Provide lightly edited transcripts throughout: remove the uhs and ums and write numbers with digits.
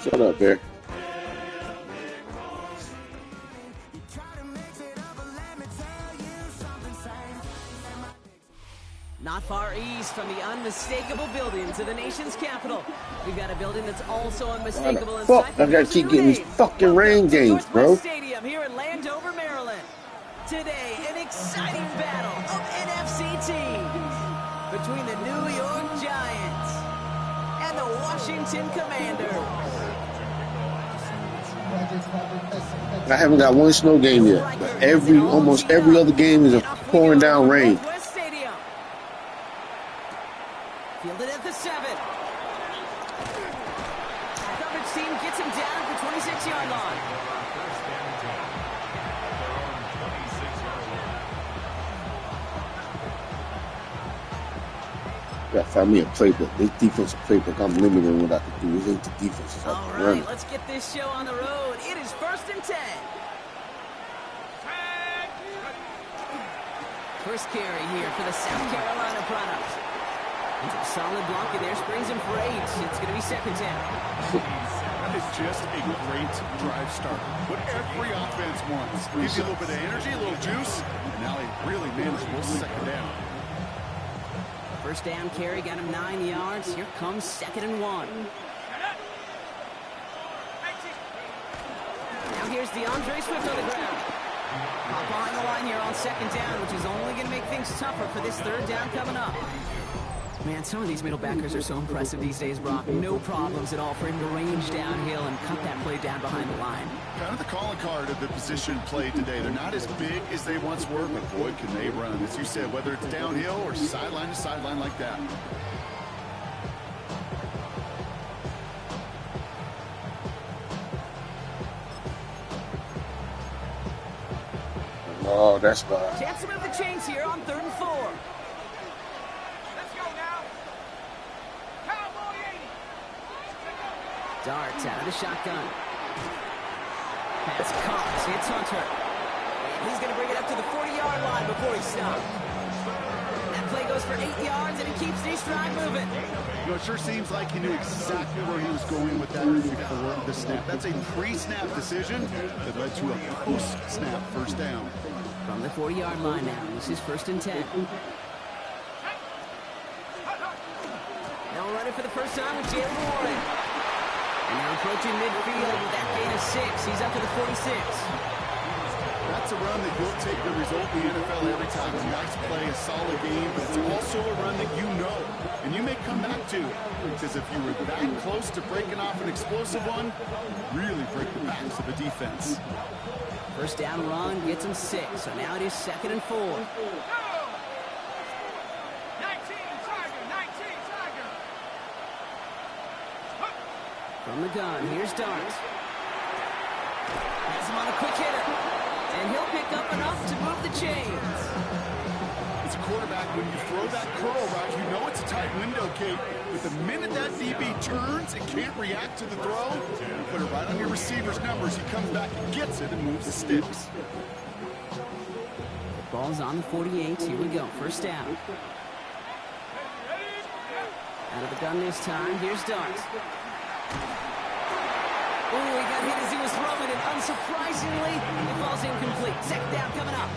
Shut up, Bear. Not far east from the unmistakable buildings of the nation's capital, we've got a building that's also unmistakable inside. Fuck, I gotta keep getting these fucking rain games, bro. Stadium here in Landover, Maryland. Today, an exciting battle of NFC teams between the New York Giants and the Washington Commanders. I haven't got one snow game yet, but almost every other game is a pouring down rain. Fielded at the 7. Coverage team gets him down at the 26-yard line. Gotta find me a playbook. This defensive playbook, I'm limited in what I can do. It ain't the defense. All right, let's get this show on the road. It is 1st and 10. First carry here for the South Carolina product. It's a solid block in there, springs him for 8. It's going to be 2nd down. That is just a great drive start. What every offense wants. Gives you a little bit of energy, a little juice. And now a really manageable 2nd down. First down carry, got him 9 yards. Here comes 2nd and 1. Now here's DeAndre Swift on the ground. Hop behind the line here on 2nd down, which is only going to make things tougher for this 3rd down coming up. Man, some of these middle backers are so impressive these days, Brock. No problems at all for him to range downhill and cut that play down behind the line. Kind of the calling card of the position played today. They're not as big as they once were, but boy, can they run. As you said, whether it's downhill or sideline to sideline like that. Oh, that's bad. Chance to move the chains here on 3rd and 4. Darts out of the shotgun. Pass caught. It's Hunter. And he's going to bring it up to the 40-yard line before he stops. That play goes for 8 yards, and it keeps the stride moving. You know, it sure seems like he knew exactly where he was going with that before the snap. That's a pre-snap decision that led to a post-snap 1st down. From the 40-yard line now, this is 1st and 10. Now running for the first time with Jalen Warren. And they're approaching midfield with that gain of 6. He's up to the 46. That's a run that you'll take the result in the NFL every time. A nice play, a solid game, but it's also a run that you know and you may come back to. Because if you were that close to breaking off an explosive one, really break the backs of the defense. First down run gets him 6. So now it is 2nd and 4. From the gun, here's Darts. Has him on a quick hitter. And he'll pick up enough to move the chains. As a quarterback, when you throw that curl route, you know it's a tight window, Kate. But the minute that DB turns and can't react to the throw, you put it right on your receiver's numbers. He comes back and gets it and moves the sticks. The ball's on the 48. Here we go. First down. Out of the gun this time. Here's Darts. Oh, he got hit as he was throwing it. Unsurprisingly, it falls incomplete. 2nd down coming up.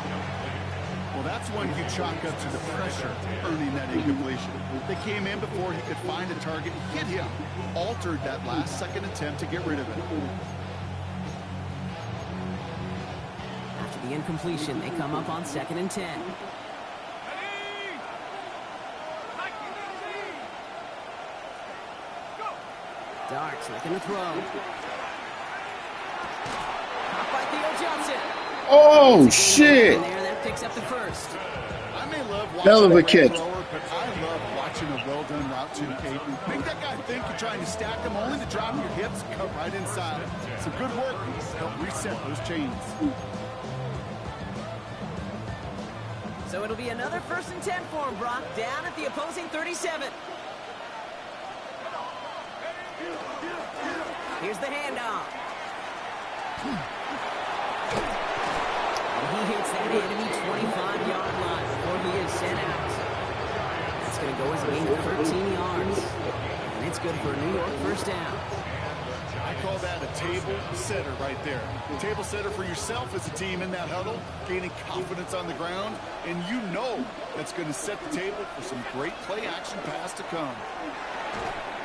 Well, that's one you chalk up to the pressure earning that incompletion. They came in before he could find a target and hit him. Altered that last 2nd attempt to get rid of it. After the incompletion, they come up on 2nd and 10. Darts looking to throw. Caught by Theo Johnson. Oh, shit. And there, that picks up the 1st. I may love Hell of a watching catch. thrower, but I love watching a well-done route too, Kate. Make that guy think you're trying to stack him, only to drop your hips and cut right inside. Some good work to help reset those chains. So it'll be another 1st and 10 for him, Brock, down at the opposing 37. Here's the handoff. And he hits that enemy 25-yard line before he is sent out. That's going to go as a gain of 13 yards. And it's good for a New York first down. I call that a table setter right there. Table setter for yourself as a team in that huddle, gaining confidence on the ground, and you know that's going to set the table for some great play action pass to come.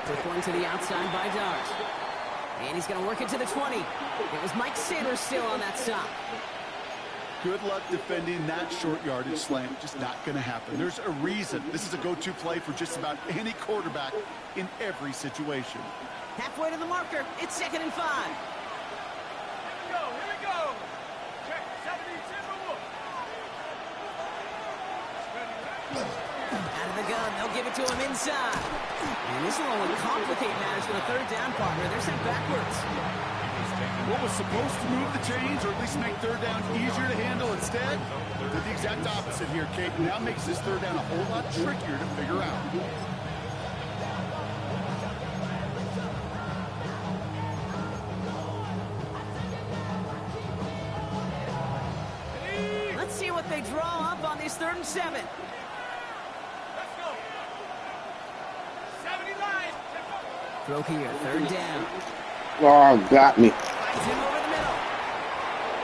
Quick one to the outside by Dart. And he's going to work it to the 20. It was Mike Sanders still on that stop. Good luck defending that short yardage slant. Just not going to happen. There's a reason this is a go-to play for just about any quarterback in every situation. Halfway to the marker. It's 2nd and 5. Here we go. Check 72. Out of the gun. They'll give it to him inside. And this will only complicate matters for the 3rd down partner. They're sent backwards. What was supposed to move the chains, or at least make 3rd down easier to handle instead, did the exact opposite here, Kate. Now makes this 3rd down a whole lot trickier to figure out. Let's see what they draw up on this 3rd and 7. Let's go. 79. Throw here. 3rd down. Oh, got me. Finds him over the middle.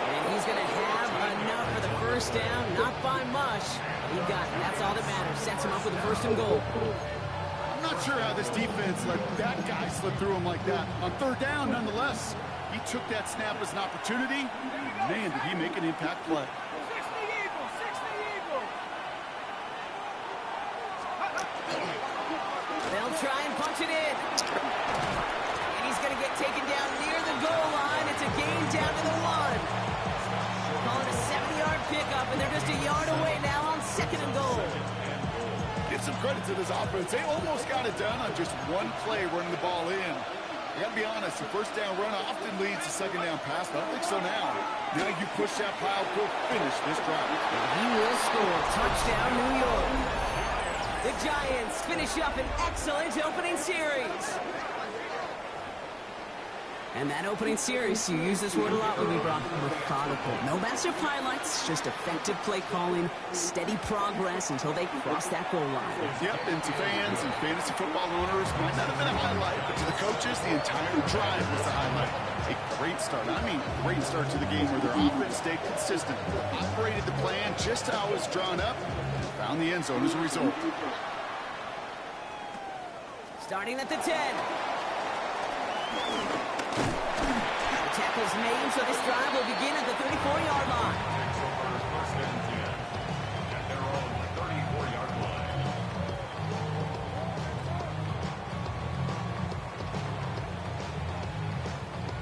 And he's going to have enough for the 1st down. Not by much. He got it. That's all that matters. Sets him up with the 1st and goal. I'm not sure how this defense let that guy slip through him like that. On 3rd down, nonetheless, he took that snap as an opportunity. Man, did he make an impact play. 60 Eagles. 60 Eagles. They'll try and punch it in. And he's going to get taken down near the goal line. It's a gain down to the 1. Calling a 70-yard pickup, and they're just a yard away now on 2nd and goal. Give some credit to this offense. They almost got it done on just one play running the ball in. I got to be honest, the 1st down run often leads to 2nd down pass, but I don't think so now. Now you push that pile, go finish this drive. He will score. Touchdown, New York. The Giants finish up an excellent opening series. And that opening series, you use this word a lot when we brought methodical. No massive highlights, just effective play calling, steady progress until they cross that goal line. Yep, and to fans and fantasy football owners, might not have been a highlight, but to the coaches, the entire drive was the highlight. A great start. I mean, great start to the game where their offense stayed consistent, operated the plan just how it was drawn up, and found the end zone as a result. Starting at the 10. Tackles made, so this drive will begin at the 34-yard line.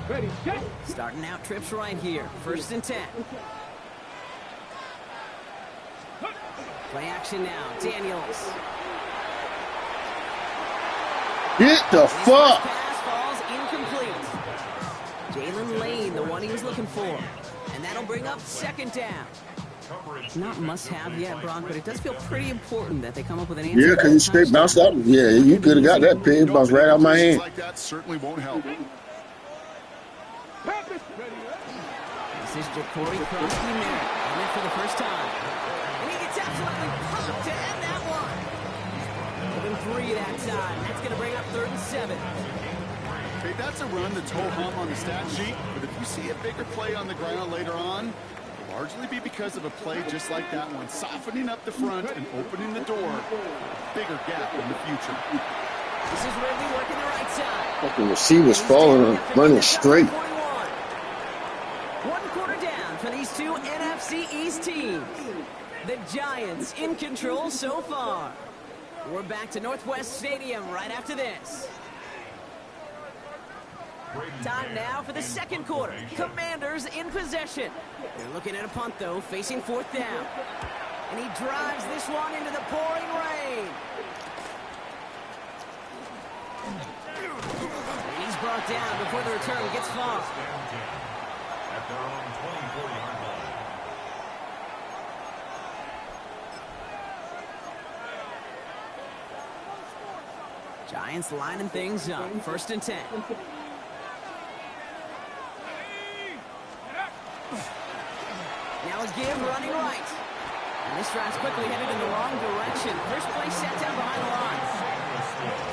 Ready, check. Starting out trips right here. 1st and 10. Play action now. Daniels. Get the fuck. Pass falls incomplete. Jalen Lane, the one he was looking for. And that'll bring up 2nd down. Not must-have yet, Brock, but it does feel pretty important that they come up with an answer. Yeah, because you straight bounced out. Yeah, you could have got that pick. It bounced right out my hand. Like that certainly won't help. This is Ja'Cory Crosby-Merritt. In it for the 1st time. And he gets absolutely popped to end that one. Open 3 that time. That's going to bring up 3rd and 7. Hey, that's a run that's ho-hum on the stat sheet, but if you see a bigger play on the ground later on, it'll largely be because of a play just like that one, softening up the front and opening the door for a bigger gap in the future. This is Ridley working the right side. Fucking receivers falling and running straight. 1 quarter down for these two NFC East teams. The Giants in control so far. We're back to Northwest Stadium right after this. Time now for the 2nd quarter. Commanders in possession. They're looking at a punt, though, facing 4th down. And he drives this one into the pouring rain. And he's brought down before the return gets far. At their own 24-yard line. Giants lining things up. 1st and 10. Now a give running right. And this drive's quickly headed in the wrong direction. First play set down behind the line.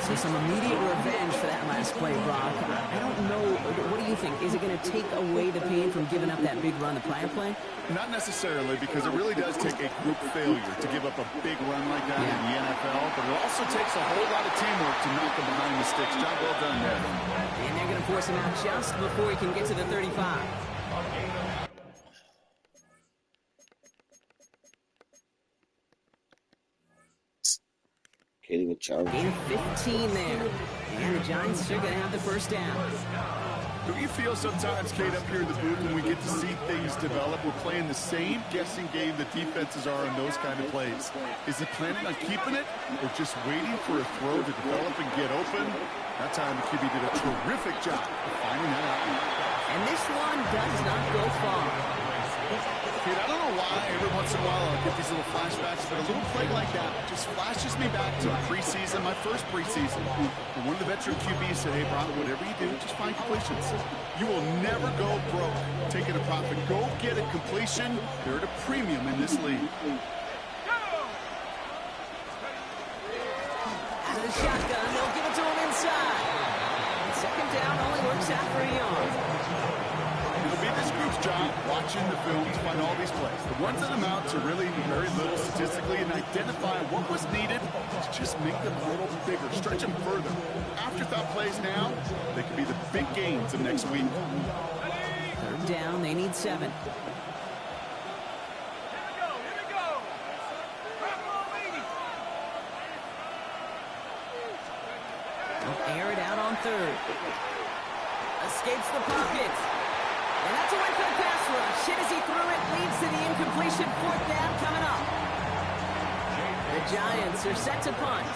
So some immediate revenge for that last play, Brock. I don't know. What do you think? Is it going to take away the pain from giving up that big run the prior play? Not necessarily, because it really does take a group failure to give up a big run like that in the NFL, but it also takes a whole lot of teamwork to knock them behind the sticks. Job well done there. And they're going to force him out just before he can get to the 35. Can't even challenge. Gain of 15 there. And the Giants are going to have the first down. Do you feel sometimes, Kate, up here in the booth when we get to see things develop, we're playing the same guessing game the defenses are in those kind of plays? Is he planning on keeping it or just waiting for a throw to develop and get open? That time the QB did a terrific job of finding that out. And this one does not go far. Kate, I don't know why every once in a while I'll get these little flashbacks, but a little play like that just flashes me back to preseason, my first preseason. And one of the veteran QBs said, hey, Brian, whatever you do, just find completions. You will never go broke taking a profit. Go get a completion. They're at a premium in this league. Out of the shotgun, they'll give it to him inside. And second down only works out for a yard. It'll be this group's job watching the film to find all these plays. The ones that amount to really very little statistically and identify what was needed to just make them a little bigger, stretch them further. Afterthought plays now, they could be the big gains of next week. Third down, they need 7. Here we go. Rock on, lady. They'll air it out on third. Escapes the pocket. And that's a win for the pass rush. Hit as he threw it, leads to the incompletion. Fourth down coming up. The Giants are set to punt.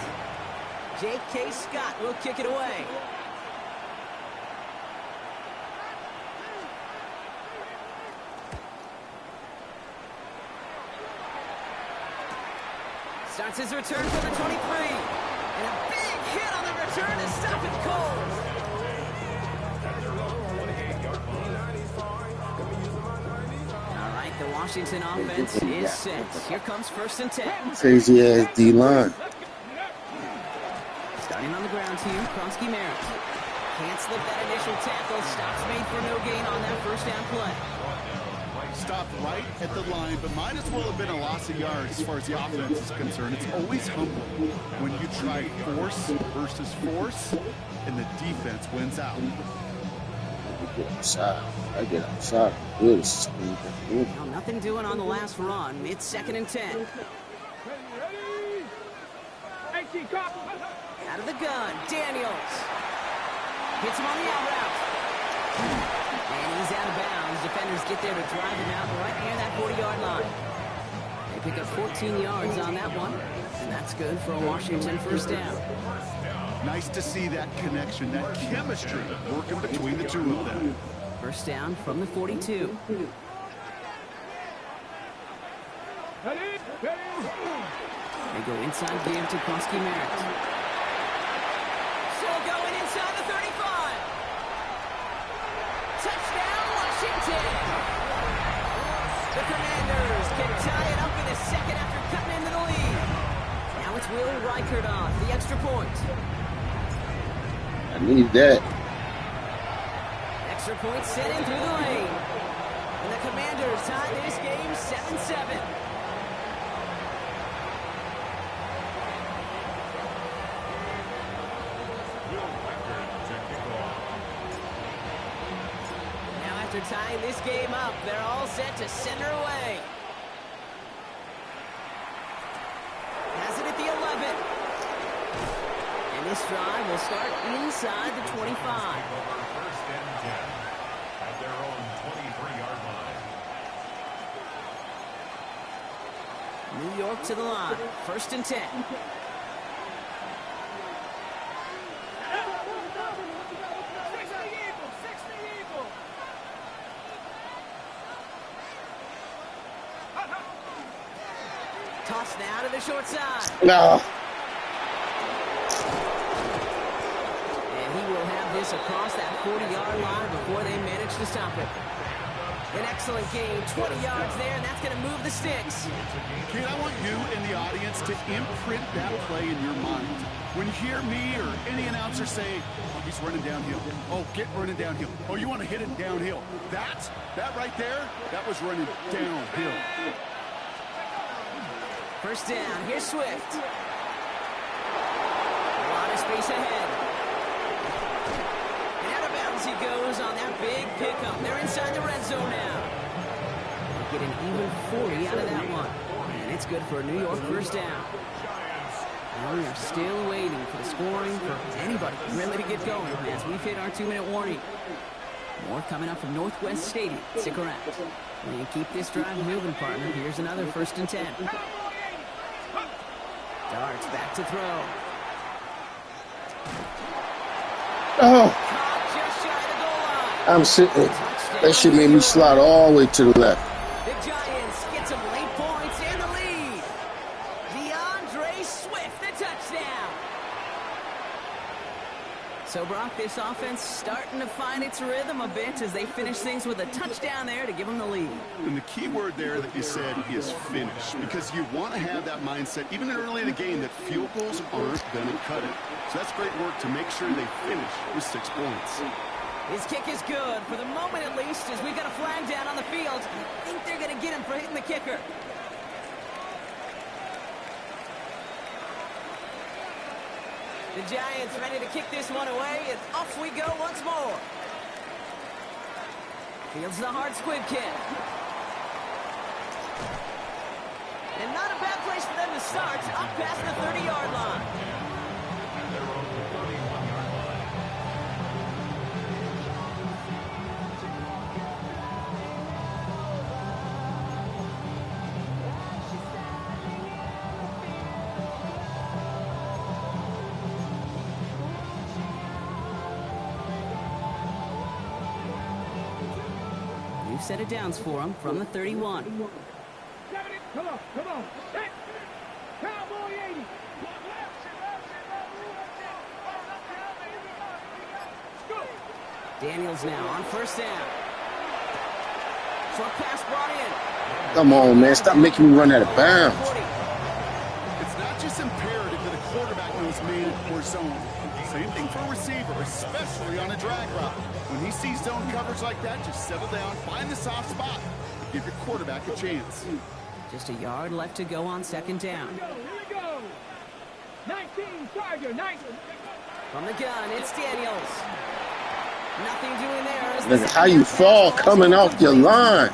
J.K. Scott will kick it away. Starts his return for the 23. And a big hit on the return to stop it cold. The Washington offense is set. Here comes 1st and 10. Crazy ass D-line. Starting on the ground here, Kronsky Merritt. Can't slip that initial tackle. Stops made for no gain on that first down play. Stopped right at the line, but might as well have been a loss of yards as far as the offense is concerned. It's always humbling when you try force versus force, and the defense wins out. Get outside. I get outside. Good. Well, nothing doing on the last run. It's 2nd and 10. Ready. Hey, T-Cop. Out of the gun, Daniels. Hits him on the out route. And he's out of bounds. Defenders get there to drive him out right near that 40-yard line. They pick up 14 yards on that one. And that's good for a Washington first down. Nice to see that connection, that chemistry working between the two of them. First down from the 42. Ready. They go inside give to Kronsky Merritt. Still going inside the 35. Touchdown, Washington. The Commanders can tie it up in a second after cutting into the lead. Now it's Willie Reichert on the extra point. I need that. Extra point sent in through the lane. And the Commanders tie this game 7-7. Now after tying this game up, they're all set to send her away. Has it at the 11. And this drive will start inside the 25. First and 10 at their own 23-yard line. New York to the line. 1st and 10. Toss now to the short side. No. And he will have this across that 40-yard line before they manage to stop it. An excellent game, 20 yards there, and that's going to move the sticks. Kid, I want you and the audience to imprint that play in your mind. When you hear me or any announcer say, oh, he's running downhill. Oh, get running downhill. Oh, you want to hit it downhill. That right there, that was running downhill. First down, here's Swift. A lot of space ahead. And out of bounds he goes on that big pickup. They're inside the red zone now. They get an even 40 out of that one. And it's good for a New York first down. And we are still waiting for the scoring for anybody really to get going as we've hit our 2-minute warning. More coming up from Northwest Stadium. Stick around. When you keep this drive moving, partner, here's another 1st and 10. Darts back to throw. Oh, Just shy of the goal line. I'm sitting. That shit made me slide all the way to the left. The Giants get some late points and the lead. DeAndre Swift, the touchdown. So, Brock, this offense starting to find its rhythm a bit as they finish things with a touchdown there to give them the lead. And the key word there that you said is finish, because you want to have that mindset, even early in the game, that field goals aren't going to cut it. So that's great work to make sure they finish with 6 points. His kick is good, for the moment at least, as we've got a flag down on the field. I think they're going to get him for hitting the kicker. The Giants ready to kick this one away, and off we go once more. Fields the hard squib kick. And not a bad place for them to start, up past the 30-yard line. Set of downs for him from the 31. Come on. Hey, Cowboy 80. Go. Daniels now on first down. Short pass brought in. Come on, man. Stop making me run out of bounds. It's not just imperative that a quarterback knows man or zone. Same thing for a receiver, especially on a drag route. When he sees zone coverage like that, just settle down, find the soft spot, give your quarterback a chance. Just a yard left to go on 2nd down. Here we go. 19, Tiger, 19. From the gun, it's Daniels. Nothing doing there. As Look at how you fall coming off your line.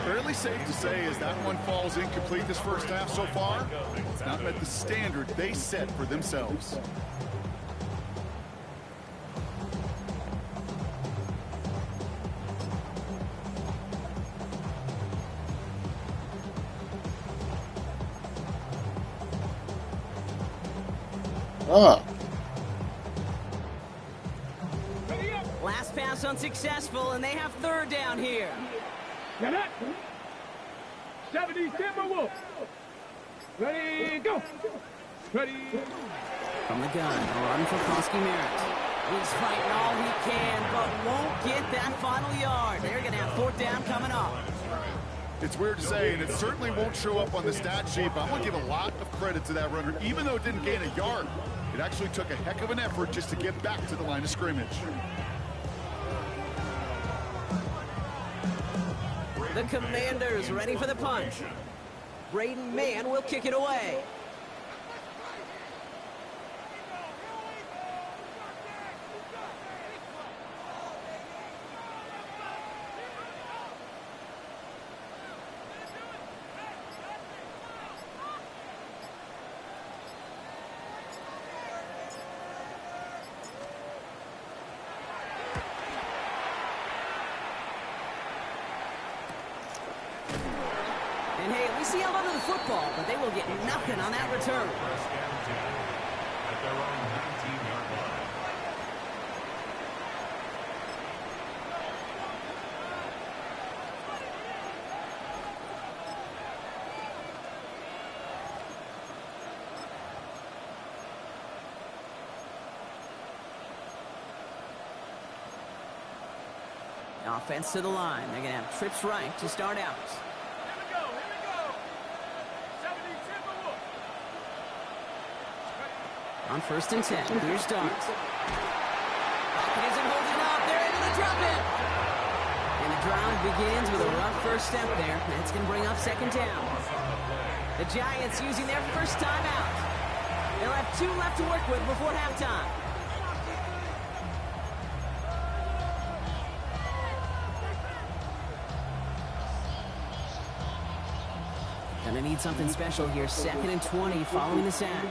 Fairly safe to say as that one falls incomplete this first half so far, it's not met the standard they set for themselves. Oh. Last pass unsuccessful, and they have 3rd down here. Get it. 70 Timberwolves. Ready, go. Ready. From the gun, a run for Koski Merritt. He's fighting all he can, but won't get that final yard. They're going to have 4th down coming up. It's weird to say, and it certainly won't show up on the stat sheet, but I'm going to give a lot of credit to that runner. Even though it didn't gain a yard, it actually took a heck of an effort just to get back to the line of scrimmage. The Commanders ready for the punch. Braden Mann will kick it away. And hey, at least he held onto the football, but they will get nothing on that return. First down 10 at their own 19-yard line. Offense to the line. They're going to have trips right to start out. On 1st and 10, here's Darts. Pocket isn't holding up. They're able to drop it. And the drive begins with a rough first step there. That's going to bring up 2nd down. The Giants using their first timeout. They'll have 2 left to work with before halftime. Gonna need something special here. 2nd and 20 following the sack.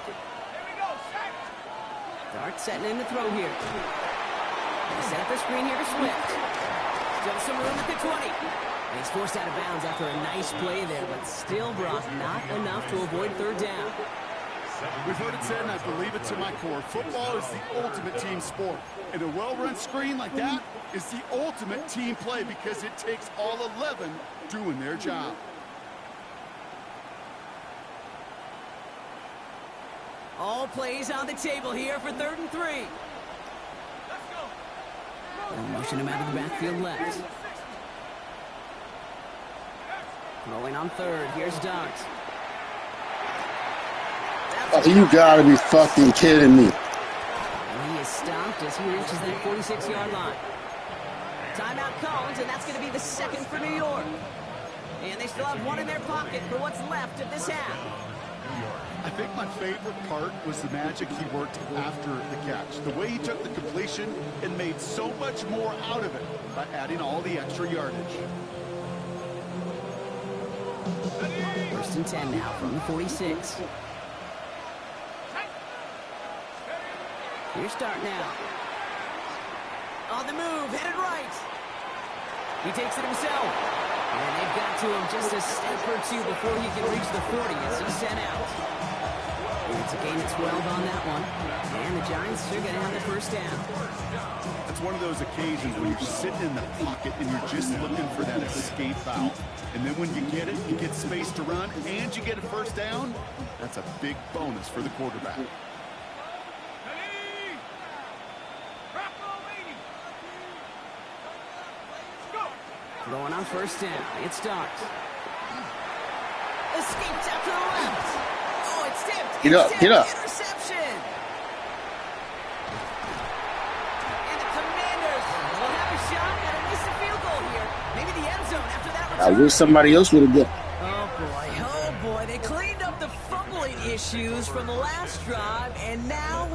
Dart setting in the throw here. They set up a screen here to Swift. Still some room at the 20. And he's forced out of bounds after a nice play there, but still, Brock, not enough to avoid 3rd down. We've heard it said, and I believe it to my core, football is the ultimate team sport. And a well-run screen like that is the ultimate team play because it takes all 11 doing their job. All plays on the table here for 3rd and 3. They'll motion him out of the backfield left. Rolling on 3rd. Here's Dart. Oh, you gotta be fucking kidding me. And he is stopped as he reaches that 46-yard line. Timeout called, and that's going to be the 2nd for New York. And they still have 1 in their pocket for what's left of this half. I think my favorite part was the magic he worked after the catch. The way he took the completion and made so much more out of it by adding all the extra yardage. 1st and 10 now from the 46. Here's Dart now. On the move, headed right. He takes it himself. And they've got to him just a step or 2 before he can reach the 40 as he's sent out. It's a gain of 12 on that one. And the Giants are going to have the 1st down. It's one of those occasions when you're sitting in the pocket and you're just looking for that escape valve. And then when you get it, you get space to run, and you get a 1st down. That's a big bonus for the quarterback. Going on 1st down. It starts. Escapes out to the left. Oh, it's tipped. Get up, get up. Interception. And the Commanders will have a shot at at least a field goal here. Maybe the end zone after that return. I wish somebody else would have done. Oh boy. They cleaned up the fumbling issues from the last drive, and now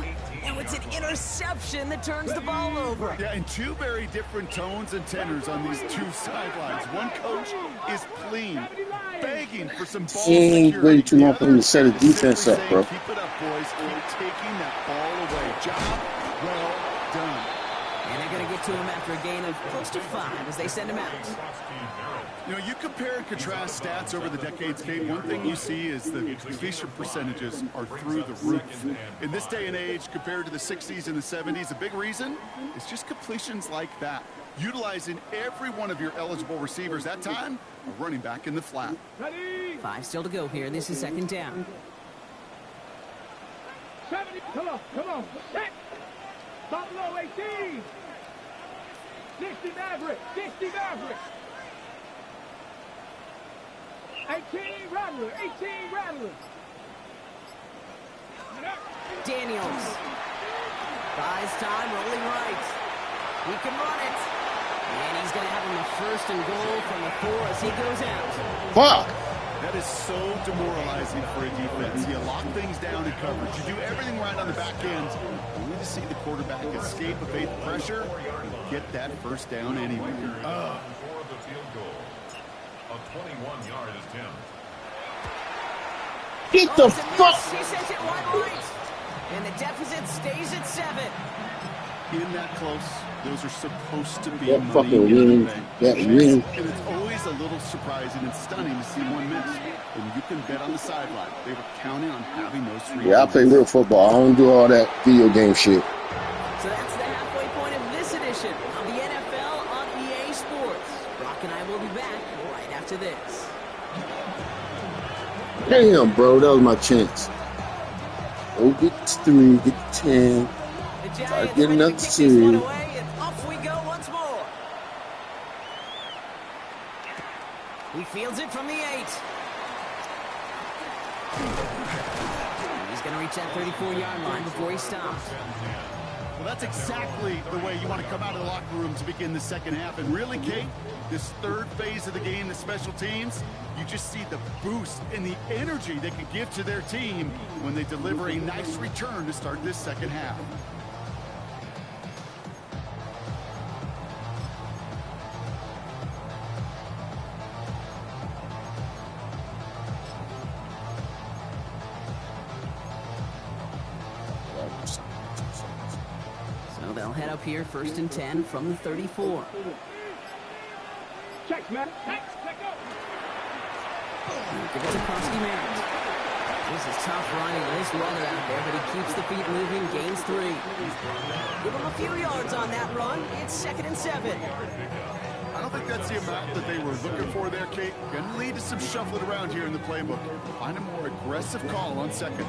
it's an interception that turns the ball over. Yeah, and 2 very different tones and tenors on these 2 sidelines. One coach is clean, begging for some ball security. Way too long for him to set a defense up, bro. Keep it up, boys. Keep taking that ball away. Job well done. And they're going to get to him after a gain of close to 5 as they send him out. You know, you compare and contrast stats over the decades, Kate. One thing you see is the completion percentages are through the roof. In this day and age, compared to the 60s and the 70s, a big reason is just completions like that. Utilizing every one of your eligible receivers. That time, a running back in the flat. 5 still to go here. This is 2nd down. 70, come on. Set. Top low, 18. 60 Maverick. 18 Rattler. Daniels. Buys time, rolling right. He can run it. And he's going to have him a 1st and goal from the 4 as he goes out. Fuck. That is so demoralizing for a defense. You lock things down in coverage. You do everything right on the back end, only to see the quarterback escape, evade the pressure, and get that 1st down anyway. For the field goal. A 21-yard attempt. Get the fuck. He sent it wide right. And the deficit stays at 7. In that close, those are supposed to be That money fucking in the ring. bank. That ring. And it's always a little surprising and stunning to see one miss. And you can bet on the sideline. They were counting on having those 3. Yeah, I play real football. I don't do all that video game shit. So that's the halfway point of this edition of the NFL on EA Sports. Brock and I will be back right after this. Damn, bro, that was my chance. Oh, get to 3, get to 10. The Try Giants to get ready another to kick this 2. one away, and off we go once more. He fields it from the 8. He's going to reach that 34-yard line before he stops. Well, that's exactly the way you want to come out of the locker room to begin the second half. And really, Kate, this third phase of the game, the special teams, you just see the boost and the energy they can give to their team when they deliver a nice return to start this second half. So they'll head up here, 1st and 10 from the 34. Check, man. Check up. Give it to Krusty Merritt. This is tough running in this weather out there, but he keeps the feet moving, gains 3. Give him a few yards on that run. It's 2nd and 7. I don't think that's the amount that they were looking for there, Kate. Going to lead to some shuffling around here in the playbook. Find a more aggressive call on 2nd.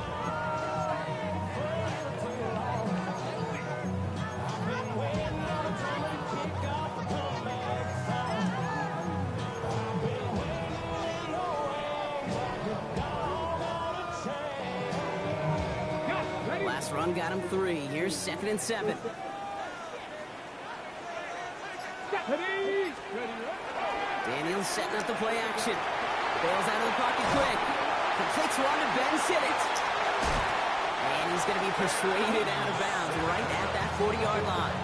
Last run got him 3. Here's 2nd and 7. Daniels setting up the play action. Bails out of the pocket quick. Completes one to Ben Simmons. And he's going to be persuaded out of bounds right at that 40-yard line.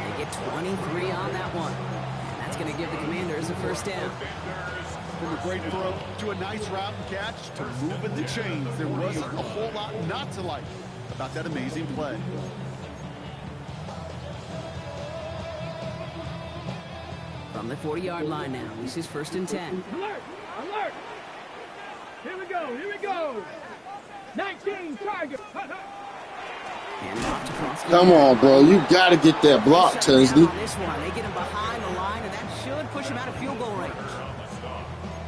They get 23 on that one. And that's going to give the Commanders a 1st down. From a great throw to a nice route and catch to moving the chains. There wasn't a whole lot not to like about that amazing play. From the 40-yard line now. This is 1st and 10. Alert! Alert! Here we go! Here we go! 19 target! Hand it off to Krusty. Come on, bro. You got to get that block, Tunsley. This one, they get him behind the line, and that should push him out of field goal range.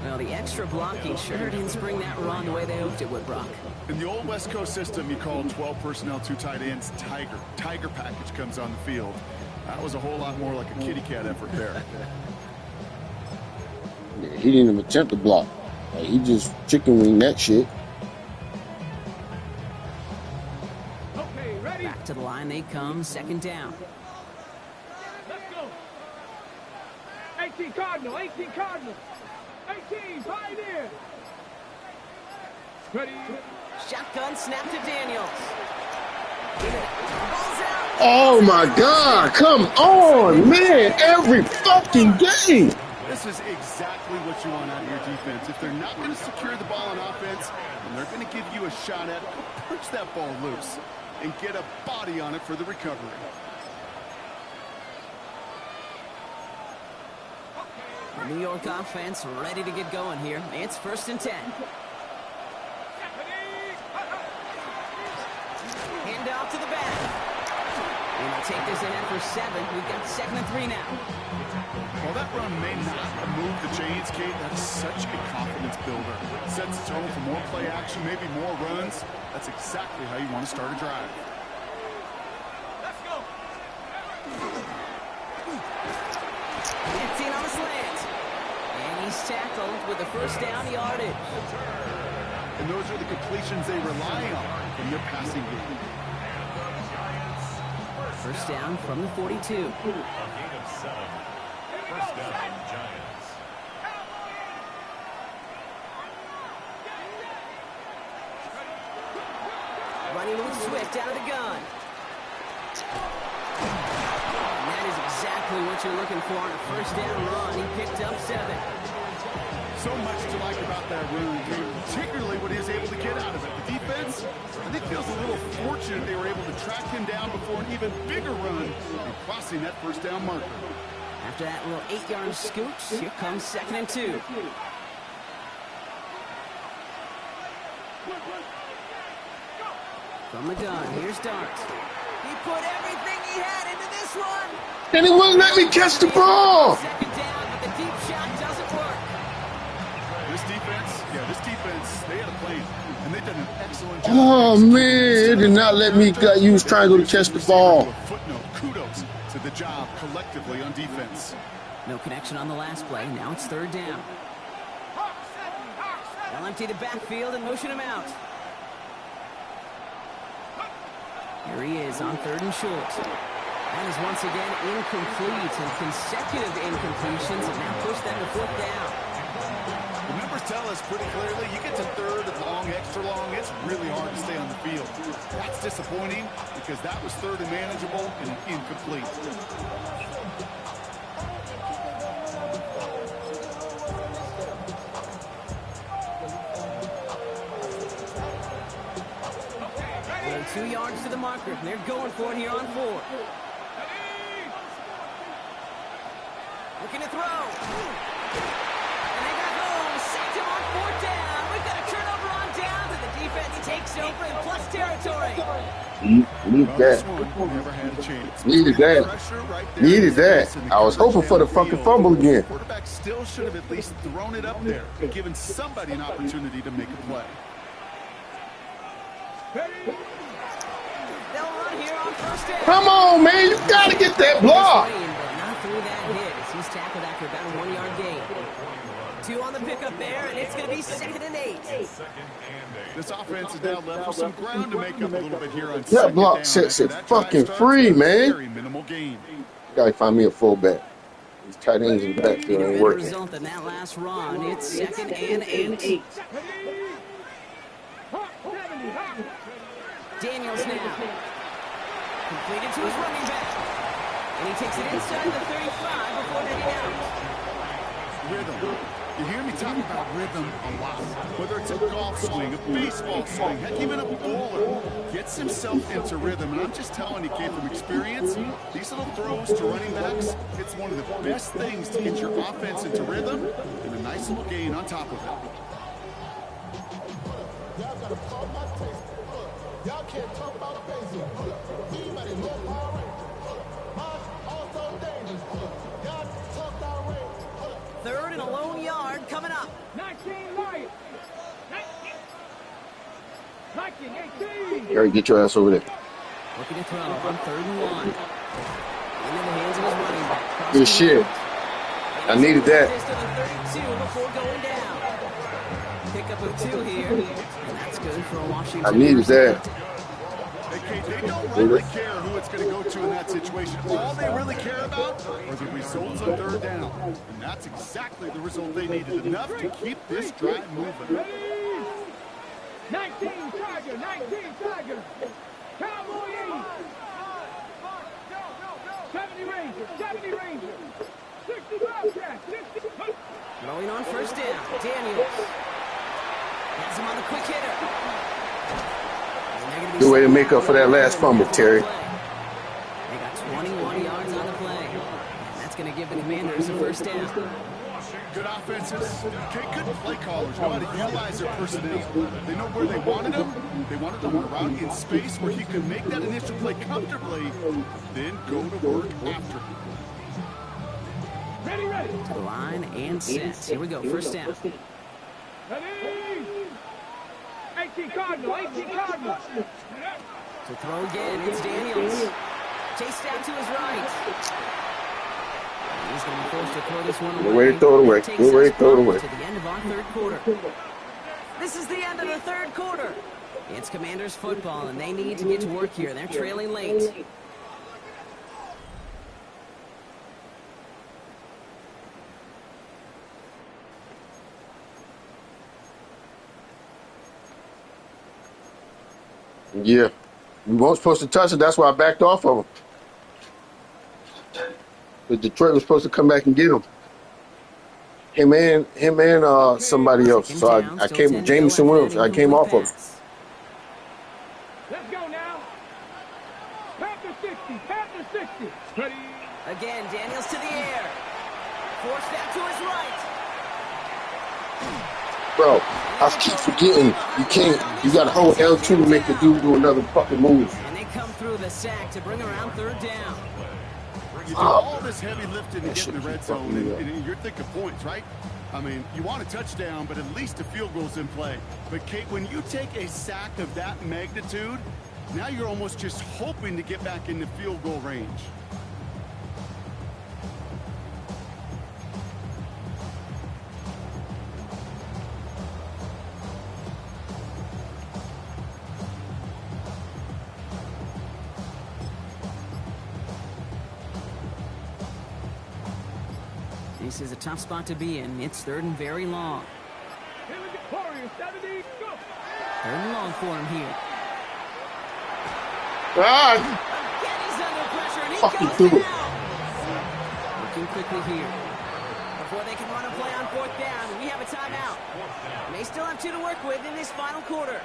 Well, the extra blocking sure didn't spring that run the way they hoped it would, Brock. In the old West Coast system, you call 12 personnel, 2 tight ends, Tiger. Tiger package comes on the field. That was a whole lot more like a kitty cat effort there. He didn't even attempt to block. Like, he just chicken wing that shit. Okay, ready? Back to the line they come, 2nd down. Let's go! 18 Cardinal! 18 Cardinal! 18 Pioneer! Ready? Shotgun snap to Daniels. Ball's out. Oh, my God. Come on, man. Every fucking game. This is exactly what you want out of your defense. If they're not going to secure the ball on offense, and they're going to give you a shot at it, punch that ball loose and get a body on it for the recovery. The New York offense ready to get going here. It's 1st and 10. Hand off to the back. And they'll take this ahead for 7. We've got 2nd and 3 now. While that run may not move the chains, Kate, that's such a confidence builder. It sets the tone for more play action, maybe more runs. That's exactly how you want to start a drive. Let's go! 15 on the slant. And he's tackled with the 1st down yardage. And those are the completions they rely on in their passing game. 1st down from the 42. A gain of 7. 1st down, Giants. Running with Swift out of the gun. And that is exactly what you're looking for on a 1st down run. He picked up 7. So much to like about that run game, particularly what he was able to get out of it. The defense, I think, feels a little fortunate they were able to track him down before an even bigger run and crossing that 1st down marker. After that little 8-yard scooch, here comes 2nd and 2. From the gun, here's Dart. He put everything he had into this one. And he wouldn't let me catch the ball. 2nd down, but the deep shot doesn't work. This defense, they had a plan, and they've done an excellent job. Oh, man. It did not let me use triangle to catch the ball. Footnote, kudos to the job collectively on defense. No connection on the last play. Now it's 3rd down. They'll empty the backfield and motion him out. Here he is on 3rd and short. That is once again incomplete, and consecutive incompletions have now pushed them to 4th down. The numbers tell us pretty clearly, you get to 3rd and long, extra long, it's really hard to stay on the field. That's disappointing because that was 3rd and manageable and incomplete. Only 2 yards to the marker, and they're going for it here on 4. Looking to throw. And they got home. Sacked him on 4th down. We've got a turnover on downs, and the defense takes over in plus territory. Need that. Never had a chance. Needed that. Needed that. I was hoping for the fucking fumble again. Quarterback still should have at least thrown it up there, given somebody an opportunity to make a play. They'll run here on 1st down. Come on, man. You got to get that block. Not through that hit as he's tackled after about a 1-yard gain. 2 on the pickup there, and it's going to be 2nd and 8. This offense is now left with some ground to make up a little bit here on That block sets it fucking free, man. Very minimal gain. Gotta find me a fullback. These tight ends in the backfield ain't Better working. result than that last run. It's 2nd and 8. Daniels now. Completed to his running back. And he takes it inside the 35 before heading out. Rhythm. You hear me talk about rhythm a lot. Whether it's a golf swing, a baseball swing, heck, even a bowler gets himself into rhythm. And I'm just telling you, kid, from experience, these little throws to running backs, it's one of the best things to get your offense into rhythm and a nice little gain on top of it. Y'all can't talk about basic. Anybody know power rangers? Also dangerous. Y'all talk about range. 3rd and a lone yard coming up. 19 Lions. 19, 18. Gary, get your ass over there. Looking to throw on 3rd and 1. Into the hands of his running back. Good shit. I needed that. Just to the 32 before going down. Pickup of 2 here, and that's good for a Washington. I needed that. They don't really care who it's going to go to in that situation. All they really care about are the results on 3rd down. And that's exactly the result they needed. Enough to keep this drive moving. 19 Tiger, 19 Tiger. Cowboy 80. 70 Ranger, 70 Ranger. 60 Bobcat, 60. Throwing on 1st down, Daniels. Has him on the quick hitter. Good way to make up for that last fumble, Terry. They got 21 yards on the play. And that's going to give the Commanders a 1st down. Good offenses. Okay, good play callers know how to utilize their personnel. They know where they wanted him. They wanted him around in space where he could make that initial play comfortably, then go to work after. Ready, ready. To the line and set. Here we go, 1st down. Ready. 18 Cardinal, 18 Cardinal. To throw again, it's Daniels. Chased out to his right. He's going to be forced to throw this one away. Good way to throw it away. Good way to throw it away. To the end of our 3rd quarter. This is the end of the 3rd quarter. It's Commanders football, and they need to get to work here. They're trailing late. Yeah. We weren't supposed to touch it. That's why I backed off of him. But Detroit was supposed to come back and get him. Him and somebody else. So I came with Jameson Williams. I came off of him. Let's go now. Panther 60, Panther 60. Ready. Again, Daniels to the air. Forced out to his right. Bro, I keep forgetting you got to hold L2 to make the dude do another fucking move. And they come through the sack to bring around 3rd down. You do all this heavy lifting to get in the red zone, and you're thinking points, right? I mean, you want a touchdown, but at least a field goal's in play. But, Kate, when you take a sack of that magnitude, now you're almost just hoping to get back into field goal range. This is a tough spot to be in. It's third and very long. Here we go. Warriors, 70, go. Third and long for him here. Ah, Again, he's under pressure, and he fucking goes threw it. down. Looking quickly here. Before they can run a play on fourth down, we have a timeout. They still have 2 to work with in this final quarter.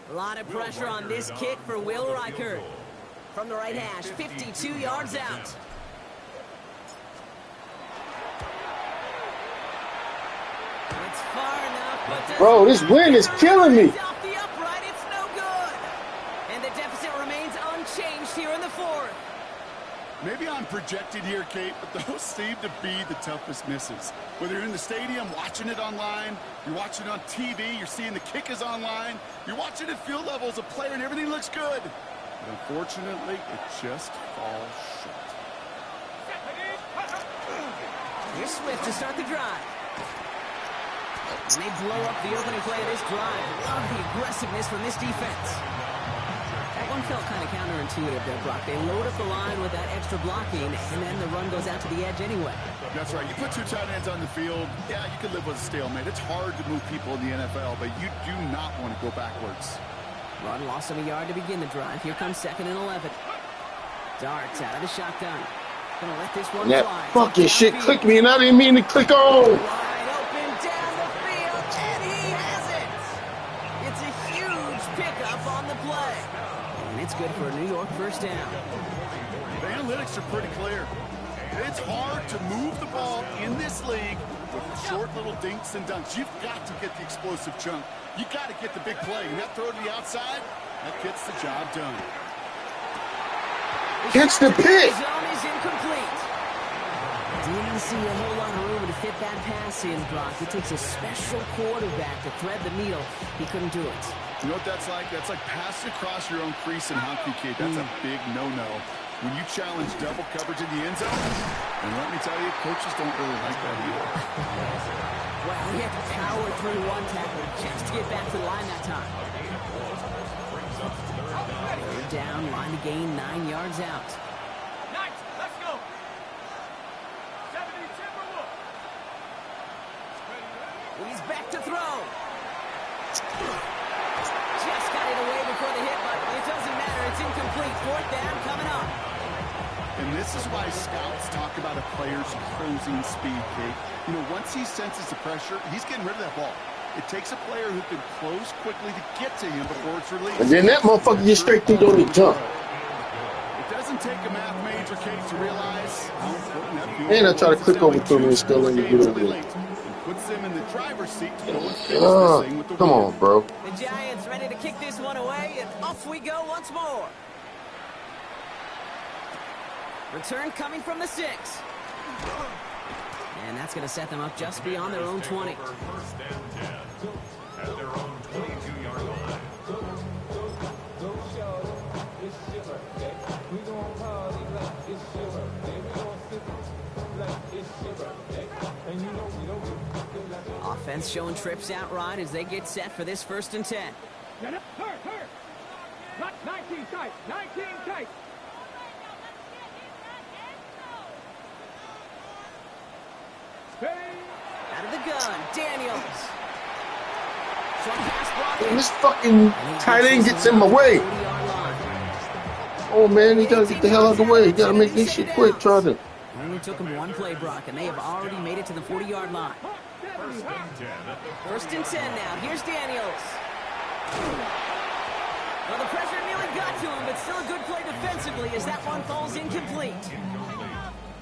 A lot of pressure on this kick for Will Reichert. From the right hash, 52 yards out. It's far enough, but Bro, this wind is killing me. off the upright, it's no good. And the deficit remains unchanged here in the fourth. Maybe I'm projected here, Kate, but those seem to be the toughest misses. Whether you're in the stadium, watching it online, you're watching it on TV, you're seeing the kick is online, you're watching at field level as a player and everything looks good. But unfortunately, it just falls short. Here's Swift to start the drive. And they blow up the opening play of this drive. Love the aggressiveness from this defense. That one felt kind of counterintuitive there, Brock. They load up the line with that extra blocking, and then the run goes out to the edge anyway. That's right. You put 2 tight ends on the field, yeah, you can live with a stalemate. It's hard to move people in the NFL, but you do not want to go backwards. Run lost him a yard to begin the drive. Here comes 2nd and 11. Darts out of the shotgun. Gonna let this one That fly. fucking shit Downfield. clicked me, and I didn't mean to click on. Wide open down the field, and he has it. It's a huge pickup on the play. And it's good for a New York first down. The analytics are pretty clear. It's hard to move the ball in this league with short little dinks and dunks. You've got to get the explosive chunk. You got to get the big play. And that throw to the outside, that gets the job done. Catch the pick. Zone is incomplete. Didn't see a whole lot of room to fit that pass in, Brock. It takes a special quarterback to thread the needle. He couldn't do it. You know what that's like? That's like passing across your own crease in hockey, kid. That's a big no-no. When you challenge double coverage in the end zone, and let me tell you, coaches don't really like that either. Well, he had to power through one tackle just to get back to the line that time. Third down, line to gain 9 yards out. Nice, let's go. 70 Timberwolves. He's back to throw. Just got it away before the hit, but it doesn't matter. It's incomplete. Fourth down coming up. And this is why scouts talk about a player's closing speed, Kate. You know, once he senses the pressure, he's getting rid of that ball. It takes a player who can close quickly to get to him before it's released. And then that motherfucker gets straight through, don't even jump. It doesn't take a math major, Kate, to realize how important that field And I try to click over to him and still let me get over really it. late. And puts them in the driver's seat to go and finish this thing with the Come win. on, bro. The Giants ready to kick this one away, and off we go once more. Return coming from the 6. And that's going to set them up just beyond their own 20. First and 10 at their own 22-yard line. Offense showing trips out right as they get set for this 1st and 10. Get up, hurt. 19 tight, 19 tight. Out of the gun, Daniels. Short pass brought in. And this fucking tight end gets in my way. 40-yard line. Oh, man, he gotta get the hell out of the way. He gotta make this shit quick, try to. Only took them one play, Brock, and they have already made it to the 40-yard line. First and 10 at the 1st and 10 now. Here's Daniels. Well, the pressure nearly got to him, but still a good play defensively as that one falls incomplete.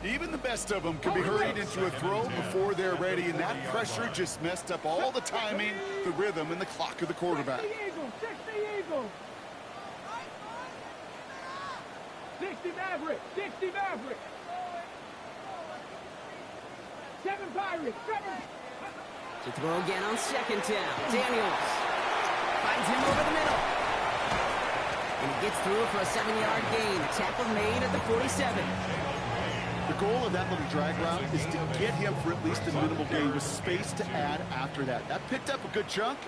Even the best of them can be hurried into a throw before they're ready, and that pressure just messed up all the timing, the rhythm, and the clock of the quarterback. 60 Eagles. 60 Maverick. 7 Pirates. 7. To throw again on 2nd down. Daniels finds him over the middle. And he gets through for a 7-yard gain. The tackle made at the 47. The goal of that little drag route is to get him for at least a minimal gain with space to add after that. That picked up a good chunk,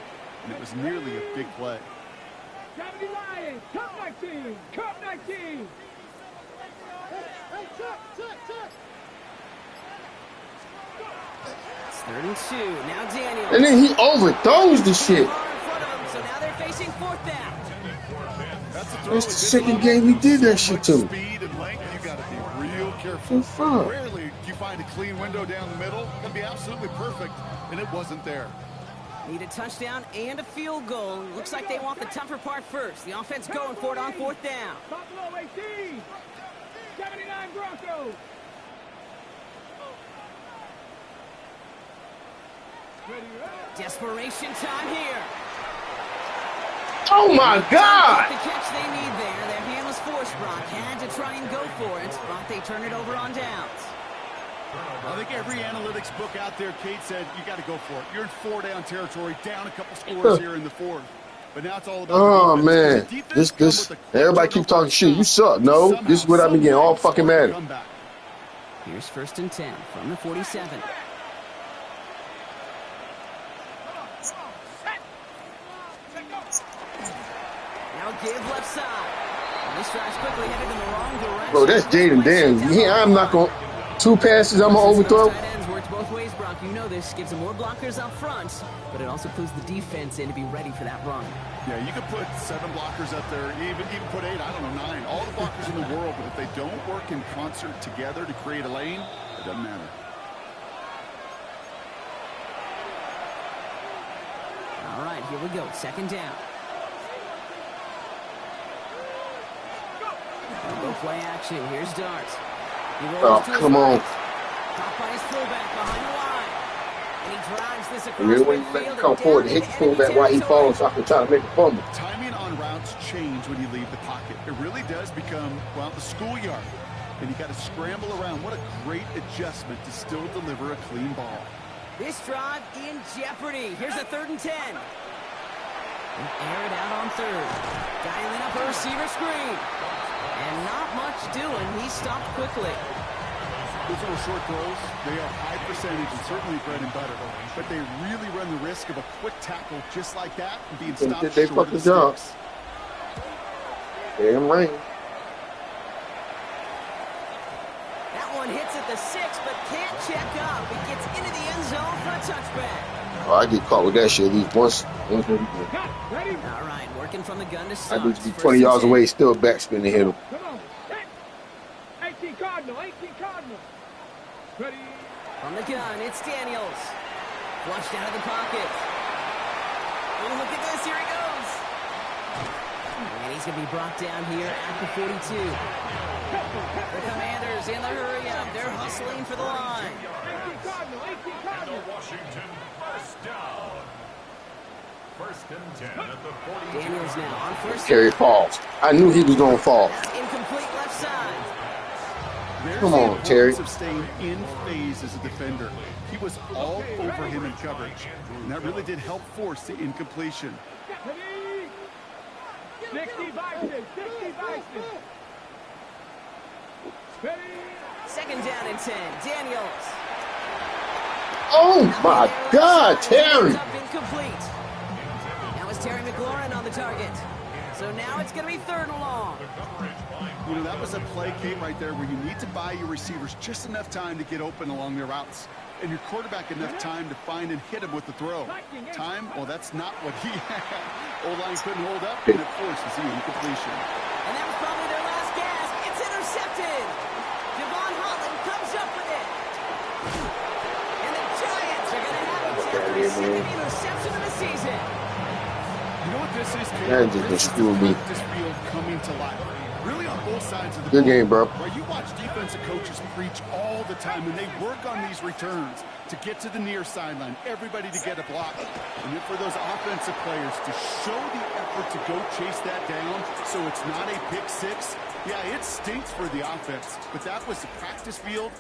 and it was nearly a big play. 70 Lions, Cup 19, Cup 19. It's 3rd and 2. Now Daniels. And then he overthrows the shit. So now they're facing 4th down. That's the second game he did that shit to. Speed and length, you got to be real careful. Rarely do you find a clean window down the middle. That'd be absolutely perfect, and it wasn't there. Need a touchdown and a field goal. Looks like they want the tougher part first. The offense going for it on 4th down. Buffalo 18, 79 Broncos. Desperation time here. Oh my God! The catch they need there. Their hand was forced, Brock. Had to try and go for it, but they turn it over on downs. I think every analytics book out there, Kate said, you got to go for it. You're in 4-down territory, down a couple scores here in the 4th. But now it's all about Oh the man, defense. this everybody keep talking shit. You suck. No, this is what I've been getting all fucking mad. Here's 1st and 10 from the 47. Now give left side. And this drive's quickly headed in the wrong direction. Bro, that's Jaden Daniels. I'm not going to. 2 passes, I'm going to overthrow. Tight ends works both ways, Brock. You know this. Gives them more blockers up front, but it also clues the defense in to be ready for that run. Yeah, you could put 7 blockers up there, even put 8, I don't know, 9. All the blockers in the world, but if they don't work in concert together to create a lane, it doesn't matter. All right, here we go. 2nd down. Go play action. Here's Dart. Oh, come on. Caught by his fullback behind the line. And he drives this across When you let him come forward, hit the fullback while he falls, so I can try to make a fumble. Timing on routes change when you leave the pocket. It really does become, well, the schoolyard. And you got to scramble around. What a great adjustment to still deliver a clean ball. This drive in jeopardy. Here's a 3rd and 10. And air it out on 3rd. Dialing up a receiver screen. And not much doing. He stopped quickly. Those little short throws, they are high percentage and certainly bread and butter. But they really run the risk of a quick tackle just like that and being stopped they short fucked of the job. sticks. Damn right. That one hits at the 6, but can't check up. It gets into the end zone for a touchback. Oh, I get caught with that shit at least once. Ready? All right, working from the gun to start. I need to be 20 yards away, still backspin to hit him. Come on. 18 Cardinal, 18 Cardinal. Ready? From the gun, it's Daniels. Flushed out of the pocket. Oh, look at this. Here he goes. And he's going to be brought down here at the 42. The Commanders in the hurry-up. They're hustling for the line. 18 Cardinal, 18 Cardinal. Washington, 1st down. 1st and 10 at the 42. Daniels now on 1st. Terry falls. I knew he was going to fall. Incomplete left side. Come on, Terry. Of staying in phase as a defender. He was all over him in coverage, and that really did help force the incompletion. Ready? 60 Bison, 60 Bison. Ready? 2nd down and 10. Daniels. Oh, my God, Terry. Up incomplete. That was Terry McLaurin on the target. So now it's going to be 3rd and long. You know, that was a play, Kate, right there where you need to buy your receivers just enough time to get open along their routes. And your quarterback enough time to find and hit him with the throw. Time? Well, that's not what he had. O-line couldn't hold up, and it forces the incompletion. And that was probably their last gasp. It's intercepted. Javon Holland comes up with it. And the Giants are going to have a their second interception of the season. You know what this is, Kate? That just This is screwed the me. practice field coming to life. Really on both sides of the Good ball. game, bro. Where you watch defensive coaches preach all the time, and they work on these returns to get to the near sideline, everybody to get a block. And then for those offensive players to show the effort to go chase that down so it's not a pick six, yeah, it stinks for the offense. But that was the practice field.